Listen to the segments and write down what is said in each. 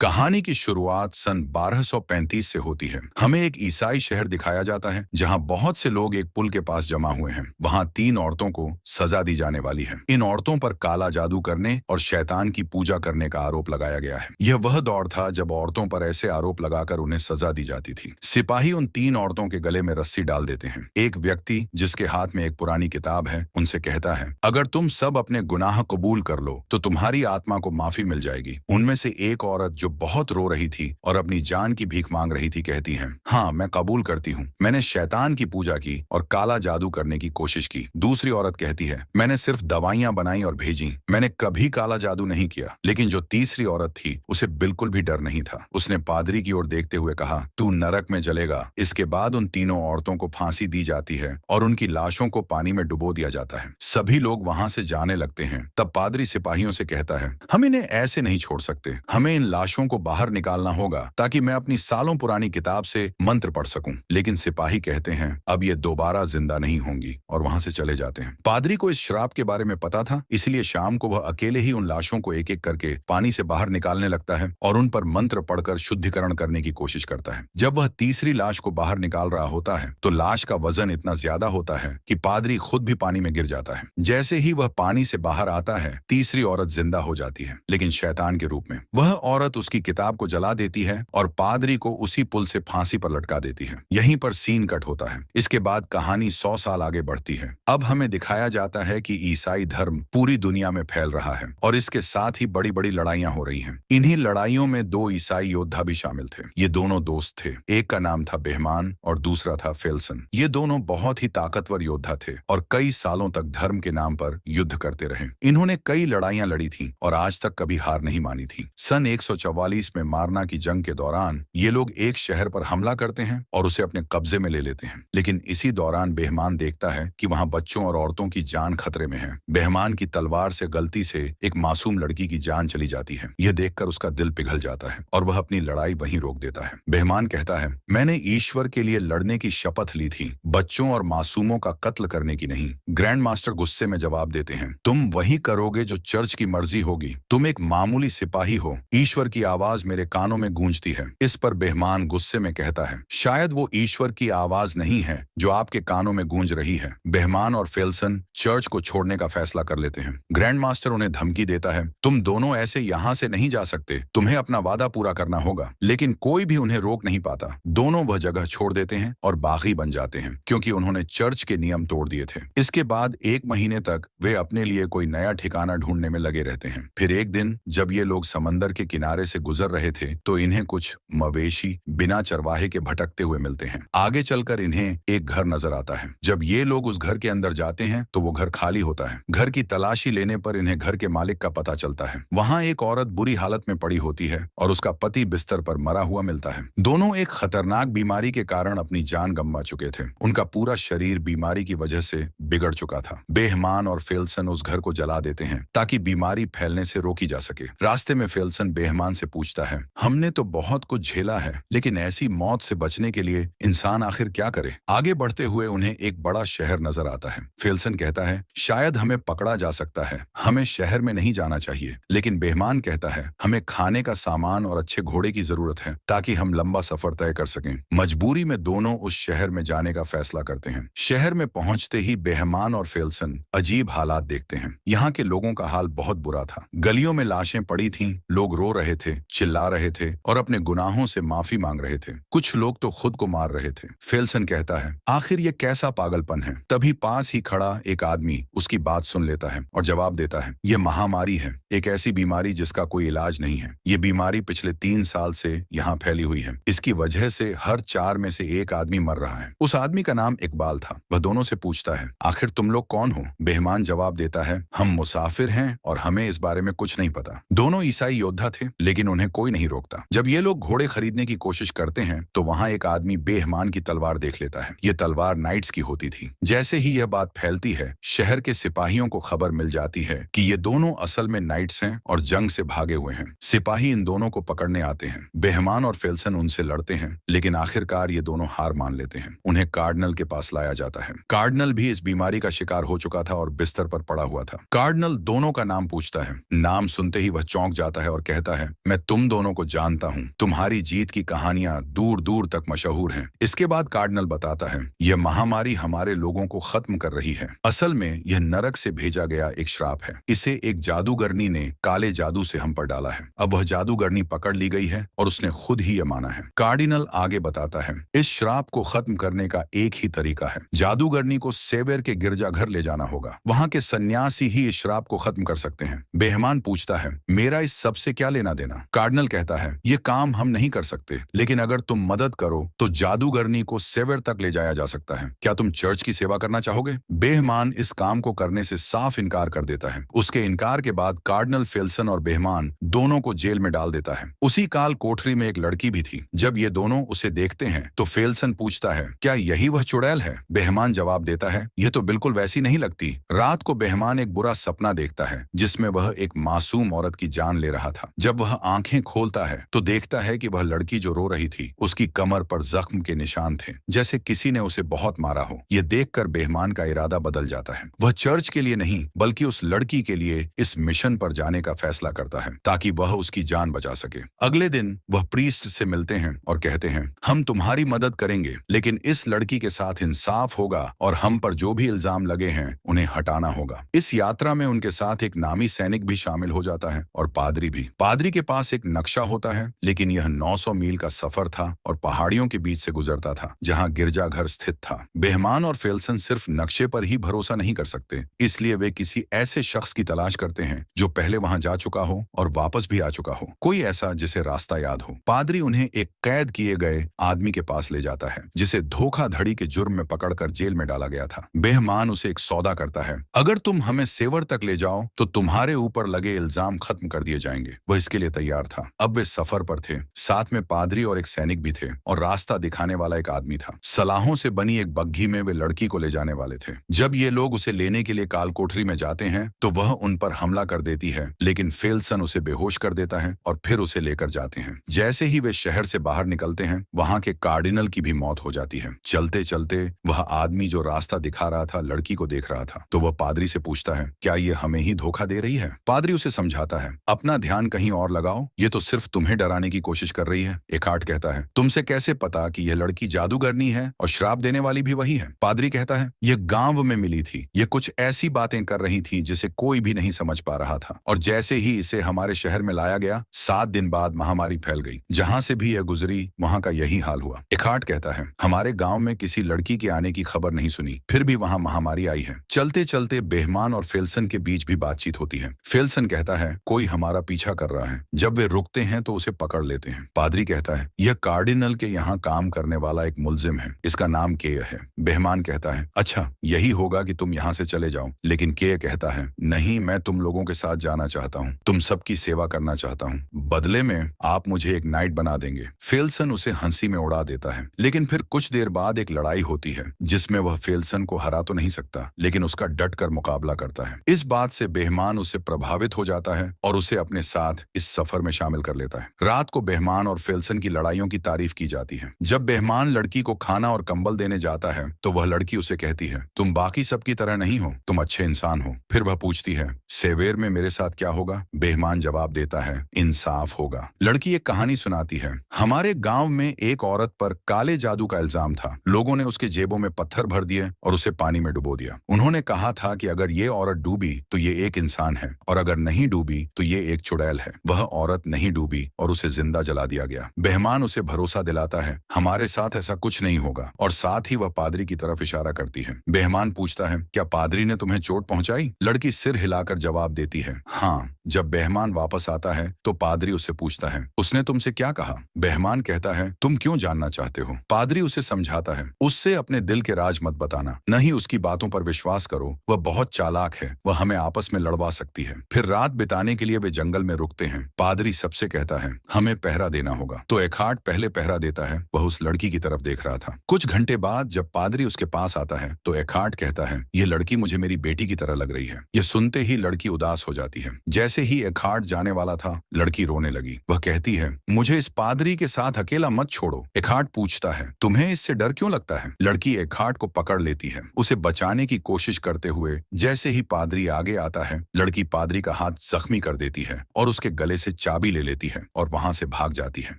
कहानी की शुरुआत सन 1235 से होती है। हमें एक ईसाई शहर दिखाया जाता है जहां बहुत से लोग एक पुल के पास जमा हुए हैं। वहां तीन औरतों को सजा दी जाने वाली है। इन औरतों पर काला जादू करने और शैतान की पूजा करने का आरोप लगाया गया है। यह वह दौर था जब औरतों पर ऐसे आरोप लगाकर उन्हें सजा दी जाती थी। सिपाही उन तीन औरतों के गले में रस्सी डाल देते हैं। एक व्यक्ति जिसके हाथ में एक पुरानी किताब है उनसे कहता है, अगर तुम सब अपने गुनाह कबूल कर लो तो तुम्हारी आत्मा को माफी मिल जाएगी। उनमें से एक औरत जो बहुत रो रही थी और अपनी जान की भीख मांग रही थी कहती है, हाँ मैं कबूल करती हूँ, मैंने शैतान की पूजा की और काला जादू करने की कोशिश की। दूसरी औरत कहती है, मैंने सिर्फ दवाइयां बनाई और भेजी, मैंने कभी काला जादू नहीं किया। लेकिन जो तीसरी औरत थी उसे बिल्कुल भी डर नहीं था। उसने पादरी की ओर देखते हुए कहा, तू नरक में जलेगा। इसके बाद उन तीनों औरतों को फांसी दी जाती है और उनकी लाशों को पानी में डुबो दिया जाता है। सभी लोग वहां से जाने लगते हैं। तब पादरी सिपाहियों से कहता है, हम इन्हें ऐसे नहीं छोड़ सकते, हमें इन लाशों को बाहर निकालना होगा ताकि मैं अपनी सालों पुरानी किताब से मंत्र पढ़ सकूं। लेकिन सिपाही कहते हैं, अब ये दोबारा जिंदा नहीं होंगी और वहां से चले जाते हैं। पादरी को इस श्राप के बारे में पता था, इसलिए शाम को वह अकेले ही उन लाशों को एक एक करके पानी से बाहर निकालने लगता है और उन पर मंत्र पढ़कर शुद्धिकरण करने की कोशिश करता है। जब वह तीसरी लाश को बाहर निकाल रहा होता है तो लाश का वजन इतना ज्यादा होता है कि पादरी खुद भी पानी में गिर जाता है। जैसे ही वह पानी से बाहर आता है, तीसरी औरत जिंदा हो जाती है, लेकिन शैतान के रूप में। वह औरत उसकी किताब को जला देती है और पादरी को उसी पुल से फांसी पर लटका देती है। यहीं पर सीन कट होता है। इसके बाद कहानी 100 साल आगे बढ़ती है। अब हमें दिखाया जाता है कि ईसाई धर्म पूरी दुनिया में फैल रहा है और इसके साथ ही बड़ी बड़ी लड़ाइयां हो रही हैं। इन्हीं लड़ाइयों में दो ईसाई योद्धा भी शामिल थे। ये दोनों दोस्त थे। एक का नाम था बेहमान और दूसरा था फेल्सन। ये दोनों बहुत ही ताकतवर योद्धा थे और कई सालों तक धर्म के नाम पर युद्ध करते रहे। इन्होंने कई लड़ाइयां लड़ी थी और आज तक कभी हार नहीं मानी थी। सन 144 में मारना की जंग के दौरान ये लोग एक शहर पर हमला करते हैं और उसे अपने कब्जे में ले लेते हैं। लेकिन इसी दौरान बेहमान देखता है कि वहां बच्चों और औरतों की जान खतरे में है। बेहमान की तलवार से गलती से एक मासूम लड़की की जान चली जाती है। यह देखकर उसका दिल पिघल जाता है और वह अपनी लड़ाई वहीं रोक देता है। बेहमान कहता है, मैंने ईश्वर के लिए लड़ने की शपथ ली थी, बच्चों और मासूमों का कत्ल करने की नहीं। ग्रैंड मास्टर गुस्से में जवाब देते हैं, तुम वही करोगे जो चर्च की मर्जी होगी। तुम एक मामूली सिपाही हो। ईश्वर की आवाज मेरे कानों में गूंजती है। इस पर बेहमान गुस्से में कहता है, शायद वो ईश्वर की आवाज नहीं है जो आपके कानों में गूंज रही है। बेहमान और फेल्सन चर्च को छोड़ने का फैसला कर लेते हैं। ग्रैंड मास्टर उन्हें धमकी देता है, तुम दोनों ऐसे यहाँ से नहीं जा सकते, तुम्हें अपना वादा पूरा करना होगा। लेकिन कोई भी उन्हें रोक नहीं पाता। दोनों वह जगह छोड़ देते हैं और बागी बन जाते हैं क्योंकि उन्होंने चर्च के नियम तोड़ दिए थे। इसके बाद 1 महीने तक वे अपने लिए कोई नया ठिकाना ढूंढने में लगे रहते हैं। फिर एक दिन जब ये लोग समंदर के किनारे से गुजर रहे थे तो इन्हें कुछ मवेशी बिना चरवाहे के भटकते हुए मिलते हैं। आगे चलकर इन्हें एक घर नजर आता है। जब ये लोग उस घर के अंदर जाते हैं तो वो घर खाली होता है। घर की तलाशी लेने पर इन्हें घर के मालिक का पता चलता है। वहां एक औरत बुरी हालत में पड़ी होती है और उसका पति बिस्तर पर मरा हुआ मिलता है। दोनों एक खतरनाक बीमारी के कारण अपनी जान गंवा चुके थे। उनका पूरा शरीर बीमारी की वजह से बिगड़ चुका था। बेहमान और फेल्सन उस घर को जला देते हैं ताकि बीमारी फैलने से रोकी जा सके। रास्ते में फेल्सन बेहमान से पूछता है, हमने तो बहुत कुछ झेला है, लेकिन ऐसी मौत से बचने के लिए इंसान आखिर क्या करे। आगे बढ़ते हुए उन्हें एक बड़ा शहर नजर आता है। फेल्सन कहता है, शायद हमें पकड़ा जा सकता है, हमें शहर में नहीं जाना चाहिए। लेकिन बेहमान कहता है, हमें खाने का सामान और अच्छे घोड़े की जरूरत है ताकि हम लंबा सफर तय कर सकें। मजबूरी में दोनों उस शहर में जाने का फैसला करते हैं। शहर में पहुंचते ही बेहमान और फेल्सन अजीब हालात देखते हैं। यहाँ के लोगों का हाल बहुत बुरा था। गलियों में लाशें पड़ी थीं, लोग रो रहे थे, चिल्ला रहे थे और अपने गुनाहों से माफी मांग रहे थे। कुछ लोग तो खुद को मार रहे थे। फेल्सन कहता है, आखिर ये कैसा पागलपन है। तभी पास ही खड़ा एक आदमी उसकी बात सुन लेता है और जवाब देता है, ये महामारी है, एक ऐसी बीमारी जिसका कोई इलाज नहीं है। ये बीमारी पिछले 3 साल से यहाँ फैली हुई है। इसकी वजह से हर 4 में से एक आदमी मर रहा है। उस आदमी का नाम इकबाल था। वह दोनों से पूछता है, आखिर तुम लोग कौन हो। बेहमान जवाब देता है, हम मुसाफिर हैं और हमें इस बारे में कुछ नहीं पता। दोनों ईसाई योद्धा थे लेकिन उन्हें कोई नहीं रोकता। जब ये लोग घोड़े खरीदने की कोशिश करते हैं तो वहां एक आदमी बेहमान की तलवार देख लेता है। ये तलवार नाइट्स की होती थी। जैसे ही यह बात फैलती है, शहर के सिपाहियों को खबर मिल जाती है कि ये दोनों असल में नाइट्स हैं और जंग से भागे हुए हैं। सिपाही इन दोनों को पकड़ने आते हैं। बेहमान और फेल्सन उनसे लड़ते हैं लेकिन आखिरकार ये दोनों हार मान लेते हैं। उन्हें कार्डिनल के पास लाया जाता है। कार्डिनल भी इस बीमारी का शिकार हो चुका था और बिस्तर पर पड़ा हुआ था। कार्डिनल दोनों का नाम पूछता है। नाम सुनते ही वह चौंक जाता है और कहता है, मैं तुम दोनों को जानता हूँ। तुम्हारी जीत की कहानियां दूर दूर तक मशहूर हैं। इसके बाद कार्डिनल बताता है, यह महामारी हमारे लोगों को खत्म कर रही है। असल में यह नरक से भेजा गया एक श्राप है। इसे एक जादूगरनी ने काले जादू से हम पर डाला है। अब वह जादूगरनी पकड़ ली गई है और उसने खुद ही यह माना है। कार्डिनल आगे बताता है, इस श्राप को खत्म करने का एक ही तरीका है। जादूगरनी को सेवेर के गिरजाघर ले जाना होगा। वहां के सन्यासी ही इस श्राप को खत्म कर सकते हैं। बेहमान पूछता है, मेरा इस सब से क्या लेना देना? कार्डिनल कहता है, ये काम हम नहीं कर सकते, लेकिन अगर तुम मदद करो तो जादूगरनी को सेवेर तक ले जाया जा सकता है। क्या तुम चर्च की सेवा करना चाहोगे? बेहमान इस काम को करने से साफ इनकार कर देता है। उसके इनकार के बाद कार्डिनल फेल्सन और बेहमान दोनों को जेल में डाल देता है। उसी काल कोठरी में एक लड़की भी थी। जब ये दोनों उसे देखते हैं तो फेल्सन पूछता है, क्या यही वह चुड़ैल है? बेहमान जवाब देता है, यह तो बिल्कुल वैसी नहीं लगती। रात को बेहमान एक बुरा सपना देखता है जिसमें वह एक मासूम औरत की जान ले रहा था। जब वह आंखें खोलता है तो देखता है कि वह लड़की जो रो रही थी उसकी कमर पर जख्म के निशान थे, जैसे किसी ने उसे बहुत मारा हो। यह देखकर बेहमान का इरादा बदल जाता है। वह चर्च के लिए नहीं बल्कि उस लड़की के लिए इस मिशन पर जाने का फैसला करता है ताकि वह उसकी जान बचा सके। अगले दिन वह प्रीस्ट से मिलते हैं और कहते हैं, हम तुम्हारी मदद करेंगे, लेकिन इस लड़की के साथ इंसाफ होगा और हम पर जो भी इल्जाम लगे हैं उन्हें हटाना होगा। इस यात्रा में उनके साथ एक नामी सैनिक भी शामिल हो जाता है और पादरी भी। पादरी के पास एक नक्शा होता है, लेकिन यह 900 मील का सफर था और पहाड़ियों के बीच से गुजरता था जहां गिरजाघर स्थित था। बेहमान और फेल्सन सिर्फ नक्शे पर ही भरोसा नहीं कर सकते, इसलिए वे किसी ऐसे शख्स की तलाश करते हैं जो पहले वहां जा चुका हो और वापस भी आ चुका हो, कोई ऐसा जिसे रास्ता याद हो। पादरी उन्हें एक कैद किए गए आदमी के पास ले जाता है जिसे धोखाधड़ी के जुर्म में पकड़कर जेल में डाला गया था। बेहमान उसे एक सौदा करता है, अगर तुम हमें सेवर तक ले जाओ तो तुम्हारे ऊपर लगे इल्जाम खत्म कर दिए जाएंगे। वह इसके लिए तैयार था। अब वे सफर पर थे। साथ में पादरी और एक सैनिक भी थे और रास्ता दिखाने वाला एक आदमी था। सलाहों से बनी एक बग्घी में वे लड़की को ले जाने वाले थे। जब ये लोग उसे लेने के लिए कालकोठरी में जाते हैं तो वह उन पर हमला कर देती है, लेकिन फेल्सन उसे बेहोश कर देता है और फिर उसे लेकर जाते हैं। जैसे ही वे शहर से बाहर निकलते हैं वहां के कार्डिनल की भी मौत हो जाती है। चलते चलते वह आदमी जो रास्ता दिखा रहा था लड़की को देख रहा था, तो वह पादरी से पूछता है, क्या ये हमें ही धोखा दे रही है? पादरी उसे समझाता है, अपना ध्यान कहीं और लगाओ, ये तो सिर्फ तुम्हें डराने की कोशिश कर रही है। एकार्ट कहता है, तुमसे कैसे पता कि यह लड़की जादूगरनी है और श्राप देने वाली भी वही है? पादरी कहता है, यह गांव में मिली थी, ये कुछ ऐसी बातें कर रही थी जिसे कोई भी नहीं समझ पा रहा था, और जैसे ही इसे हमारे शहर में लाया गया 7 दिन बाद महामारी फैल गई। जहां से भी यह गुजरी वहां का यही हाल हुआ। एकार्ट कहता है, हमारे गांव में किसी लड़की के आने की खबर नहीं सुनी, फिर भी वहां महामारी आई है। चलते चलते बेहमान और फेल्सन के बीच भी बातचीत होती है। फेल्सन कहता है, कोई हमारा पीछा कर रहा है। जब वे रुकते हैं तो उसे पकड़ लेते हैं। पादरी कहता है, यह कार्डिनल के यहाँ काम करने वाला एक मुलजिम है, इसका नाम केय है। बेहमान कहता है, अच्छा यही होगा कि तुम यहाँ से चले जाओ। लेकिन केय कहता है, नहीं, मैं तुम लोगों के साथ जाना चाहता हूँ, तुम सबकी सेवा करना चाहता हूँ, बदले में आप मुझे एक नाइट बना देंगे। फेल्सन उसे हंसी में उड़ा देता है। लेकिन फिर कुछ देर बाद एक लड़ाई होती है जिसमें वह फेल्सन को हरा तो नहीं सकता, लेकिन उसका डट कर मुकाबला करता है। इस बात से बेहमान उससे प्रभावित हो जाता है और उसे अपने साथ इस सफर में शामिल कर लेता है। रात को बेहमान और फेल्सन की लड़ाइयों की तारीफ की जाती है। जब बेहमान लड़की को खाना और कंबल देने जाता है तो वह लड़की उसे कहती है, तुम बाकी सबकी तरह नहीं हो, तुम अच्छे इंसान हो। फिर वह पूछती है, सेवेर में मेरे साथ क्या होगा? बेहमान जवाब देता है, इंसाफ होगा। लड़की एक कहानी सुनाती है, हमारे गांव में एक औरत पर काले जादू का इल्जाम था। लोगों ने उसके जेबों में पत्थर भर दिए और उसे पानी में डुबो दिया। उन्होंने कहा था कि अगर ये औरत डूबी तो ये एक इंसान है, और अगर नहीं डूबी तो ये एक चुड़ैल है। वह औरत नहीं डूबी और उसे जिंदा जला दिया गया। बेहमान उसे भरोसा दिलाता है, हमारे साथ ऐसा कुछ नहीं होगा, और साथ ही वह पादरी की तरफ इशारा करती है। बेहमान पूछता है, क्या पादरी ने तुम्हें चोट पहुंचाई? लड़की सिर हिलाकर जवाब देती है, हाँ। जब बेहमान वापस आता है तो पादरी उससे पूछता है, उसने तुमसे क्या कहा? बेहमान कहता है, तुम क्यों जानना चाहते हो? पादरी उसे समझाता है, उससे अपने दिल के राज मत बताना, न ही उसकी बातों पर विश्वास करो, वह बहुत चालाक है, वह हमें आपस में लड़वा सकती है। फिर रात बिताने के लिए वे जंगल में रुकते हैं। पादरी सबसे कहता है, हमें पहरा देना होगा। तो एकार्ट पहले पहरा देता है। वह उस लड़की की तरफ देख रहा था। कुछ घंटे बाद जब पादरी उसके पास आता है तो एकार्ट कहता है, यह लड़की मुझे मेरी बेटी की तरह लग रही है। यह सुनते ही लड़की उदास हो जाती है। जैसे ही एकार्ट जाने वाला था लड़की रोने लगी। वह कहती है, मुझे इस पादरी के साथ अकेला मत छोड़ो। एकार्ट पूछता है, तुम्हें इससे डर क्यों लगता है? लड़की एकार्ट को पकड़ लेती है, उसे बचाने की कोशिश करते हुए। जैसे ही पादरी आगे आता है लड़की पादरी का हाथ जख्मी कर देती है और उसके गले से चाबी ले लेती है और वहां से भाग जाती है।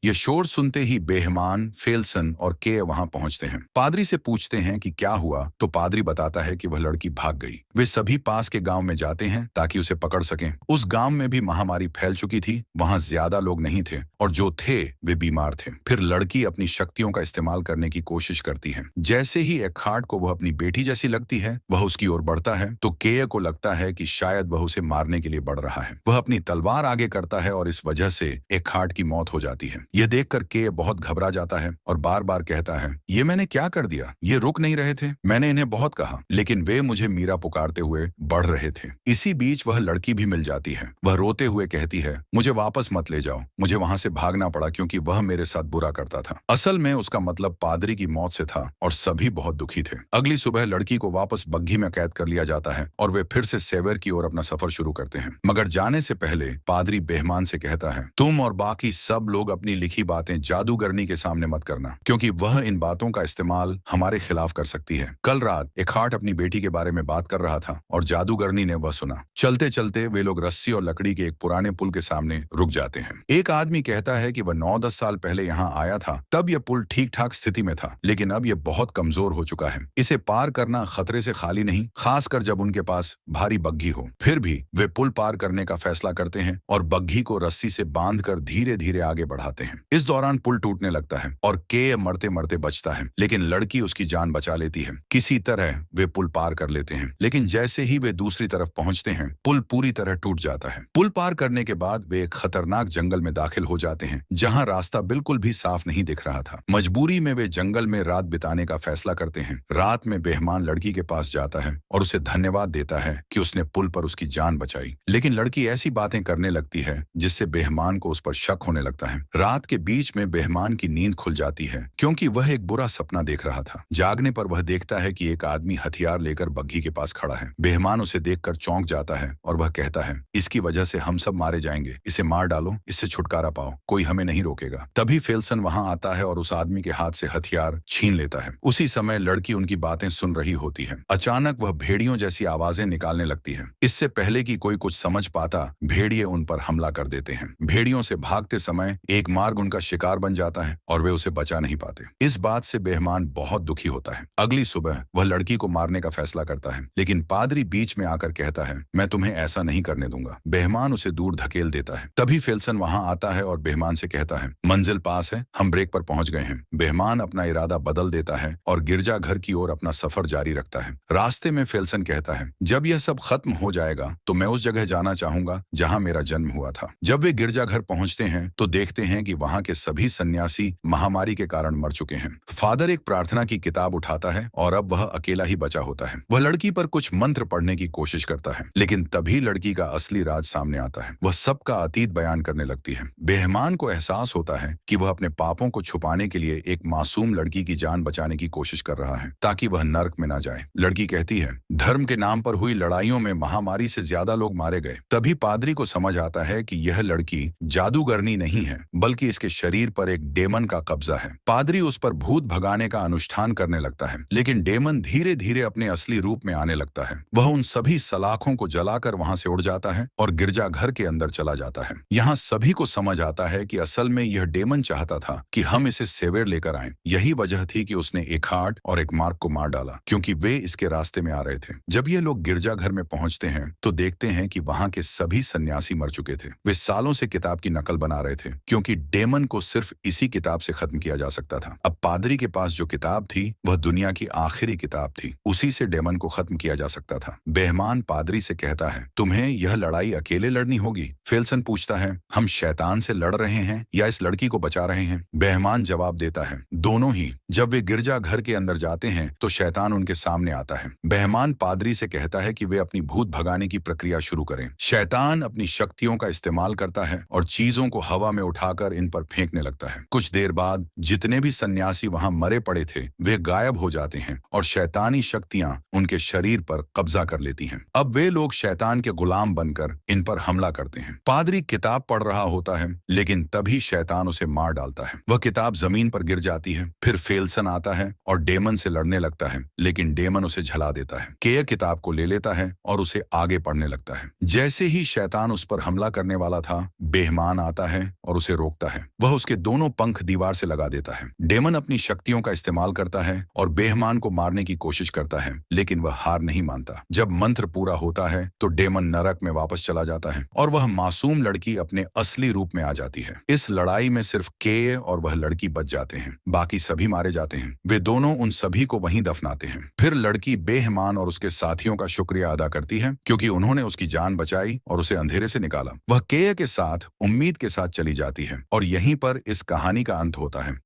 ये शोर सुनते ही बेहमान, फेल्सन और के वहां पहुंचते हैं। पादरी से पूछते हैं कि क्या हुआ, तो पादरी बताता है कि वह लड़की भाग गई। वे सभी पास के गांव में जाते हैं ताकि उसे पकड़ सकें। उस गांव में भी महामारी फैल चुकी थी, वहां ज्यादा लोग नहीं थे और जो थे वे बीमार थे। फिर लड़की अपनी शक्तियों का इस्तेमाल करने की कोशिश करती है। जैसे ही एखार्ड को वह अपनी बेटी जैसी लगती है, वह उसकी ओर बढ़ता है तो केय को लगता है कि शायद वह उसे मारने के लिए बढ़ रहा है। वह अपनी तलवार आगे करता है और इस वजह से एखार्ड की मौत हो जाती है। यह देखकर केय बहुत घबरा जाता है और बार बार कहता है, ये मैंने क्या कर दिया, ये रुक नहीं रहे थे, मैंने इन्हें बहुत कहा लेकिन वे मुझे मीरा पुकारते हुए बढ़ रहे थे। इसी बीच वह लड़की भी मिल जाती है। वह रोते हुए कहती है, मुझे वापस मत ले जाओ, मुझे वहां से भागना पड़ा क्योंकि वह मेरे साथ बुरा करता था। असल में उसका मतलब पादरी की मौत से था और सभी बहुत दुखी थे। अगली सुबह लड़की को वापस बग्घी में कैद कर लिया जाता है और वे फिर से सेवर की ओर अपना सफर शुरू करते हैं। मगर जाने से पहले पादरी बेहमान से कहता है, तुम और बाकी सब लोग अपनी लिखी बातें जादूगरनी के सामने मत करना क्योंकि वह इन बातों का इस्तेमाल हमारे खिलाफ कर सकती है। कल रात एखार्ड अपनी बेटी के बारे में बात कर रहा था और जादूगरनी ने वह सुना। चलते चलते वे लोग रस्सी और लकड़ी के एक पुराने पुल के सामने रुक जाते हैं। एक आदमी कहता है कि वह 9-10 साल पहले यहाँ आया था, तब यह पुल ठीक ठाक स्थिति में था लेकिन अब यह बहुत कमजोर हो चुका है। इसे पार करना खतरे से खाली नहीं, खासकर जब उनके पास भारी बग्घी हो। फिर भी वे पुल पार करने का फैसला करते हैं और बग्घी को रस्सी से बांधकर धीरे धीरे आगे बढ़ाते हैं। इस दौरान पुल टूटने लगता है और के मरते मरते बचता है लेकिन लड़की उसकी जान बचा लेती है। किसी तरह वे पुल पार कर लेते हैं लेकिन जैसे ही वे दूसरी तरफ पहुंचते हैं पुल पूरी तरह टूट जाता है। पुल पार करने के बाद वे एक खतरनाक जंगल में दाखिल हो जाते हैं जहां रास्ता बिल्कुल भी साफ नहीं दिख रहा था। मजबूरी में वे जंगल में रात बिताने का फैसला करते हैं। रात में बेहमान लड़की के पास जाता है और उसे धन्यवाद देता है कि उसने पुल पर उसकी जान बचाई, लेकिन लड़की ऐसी बातें करने लगती है जिससे बेहमान को उस पर शक होने लगता है। रात के बीच में बेहमान की नींद खुल जाती है क्योंकि वह एक बुरा सपना देख रहा था। जागने पर वह देखता है कि एक आदमी हथियार लेकर बग्घी के पास खड़ा है। बेहमान उसे देखकर चौंक जाता है और वह कहता है, इसकी वजह से हम सब मारे जाएंगे, इसे मार डालो, इससे छुटकारा पाओ, कोई हमें नहीं रोकेगा। तभी फेल्सन वहां आता है और उस आदमी के हाथ से हथियार छीन लेता है। उसी समय लड़की उनकी बातें सुन रही होती है। अचानक वह भेड़ियों जैसी आवाजें निकालने लगती है। इससे पहले कि कोई कुछ समझ पाता, भेड़िए उन पर हमला कर देते हैं। भेड़ियों से भागते समय एक मार्ग उनका शिकार बन जाता है और वे उसे बचा नहीं पाते। इस बात से बेहमान बहुत दुखी होता है। अगली सुबह वह लड़की को मारने का फैसला करता है लेकिन पादरी बीच में आकर कहता है, मैं तुम्हें ऐसा नहीं करने दूंगा। बेहमान उसे दूर धकेल देता है। तभी फेल्सन वहां आता है और बेहमान से कहता है, मंजिल पास है, हम ब्रेक पर पहुंच गए हैं। बेहमान अपना इरादा बदल देता है और गिरजाघर की ओर अपना सफर जारी रखता है। रास्ते में फेल्सन कहता है, जब यह सब खत्म हो जाएगा तो मैं उस जगह जाना चाहूंगा जहां मेरा जन्म हुआ था। जब वे गिरजाघर पहुंचते हैं तो देखते हैं कि वहां के सभी सन्यासी महामारी के कारण मर चुके हैं। फादर एक प्रार्थना की किताब उठाता है और अब वह अकेला ही बचा होता है। वह लड़की पर कुछ मंत्र पढ़ने की कोशिश करता है लेकिन तभी लड़की का असली राज सामने आता है। वह सबका अतीत बयान करने लगती है। बेहमान को एहसास होता है कि वह अपने पापों को छुपाने के लिए एक मासूम लड़की की जान बचाने की कोशिश कर रहा है ताकि वह नर्क में न जाए। लड़की कहती है, धर्म के नाम पर हुई लड़ाइयों में महामारी से ज्यादा लोग मारे गए। तभी पादरी को समझ आता है कि यह लड़की जादूगरनी नहीं है बल्कि इसके शरीर पर एक डेमन का कब्जा है। पादरी उस पर भूत भगाने का अनुष्ठान करने लगता है लेकिन डेमन धीरे धीरे अपने असली रूप में आने लगता है। वह उन सभी सलाखों को जलाकर वहां से उड़ जाता है और गिरजाघर के अंदर चला जाता है। यहाँ सभी को समझ आता है कि असल में यह डेमन चाहता था कि हम इसे सेवेर लेकर आएं। यही वजह थी कि उसने एखार्ड और एक मार्क को मार डाला क्योंकि वे इसके रास्ते में आ रहे थे। जब ये लोग गिरजाघर में पहुंचते हैं तो देखते हैं कि वहां के सभी सन्यासी मर चुके थे। वे सालों से किताब की नकल बना रहे थे क्योंकि डेमन को सिर्फ इसी किताब से खत्म किया जा सकता था। अब पादरी के पास जो किताब थी वह दुनिया की आखिरी किताब थी, उसी से डेमन को खत्म किया जा सकता था। बेहमान पादरी से कहता है, तुम्हें यह लड़ाई अकेले लड़नी होगी। फेल्सन पूछता है, हम शैतान से लड़ रहे हैं या इस लड़की को बचा रहे हैं? बेहमान जवाब देता है, दोनों ही। जब वे गिरजाघर के अंदर जाते हैं तो शैतान उनके सामने आता है। बेहमान पादरी से कहता है कि वे अपनी भूत भगाने की प्रक्रिया शुरू करें। शैतान अपनी शक्तियों का इस्तेमाल करता है और चीजों को हवा में उठाकर इन पर फेंकने लगता है। कुछ देर बाद जितने भी सन्यासी वहां मरे पड़े थे वे गायब हो जाते हैं और शैतानी शक्तियां उनके शरीर पर कब्जा कर लेती हैं। अब वे लोग शैतान के गुलाम बनकर इन पर हमला करते हैं। पादरी किताब पढ़ रहा होता है लेकिन तभी शैतान उसे मार डालता है। वह किताब जमीन पर गिर जाती है। फिर फेल्सन आता है और डेमन से लड़ने लगता है लेकिन डेमन उसे झला देता है। केय किताब को ले लेता है और उसे आगे पढ़ने लगता है। जैसे ही शैतान उस पर हमला करने वाला था। बेहमान आता है और उसे रोकता है। वह उसके दोनों पंख दीवार से लगा देता है। डेमन अपनी शक्तियों का इस्तेमाल करता है और बेहमान को मारने की कोशिश करता है, लेकिन वह हार नहीं मानता। जब मंत्र पूरा होता है तो डेमन नरक में वापस चला जाता है और वह मासूम लड़की अपने असली रूप में आ जाती है। इस लड़ाई में सिर्फ के और वह लड़की बच जाते हैं, बाकी सभी मारे जाते हैं। वे दोनों उन सभी को वहीं दफनाते हैं। फिर लड़की बेहमान और उसके साथियों का शुक्रिया अदा करती है क्योंकि उन्होंने उसकी जान बचाई और उसे अंधेरे से निकाला। वह के साथ उम्मीद के साथ चली जाती है और यहीं पर इस कहानी का अंत होता है।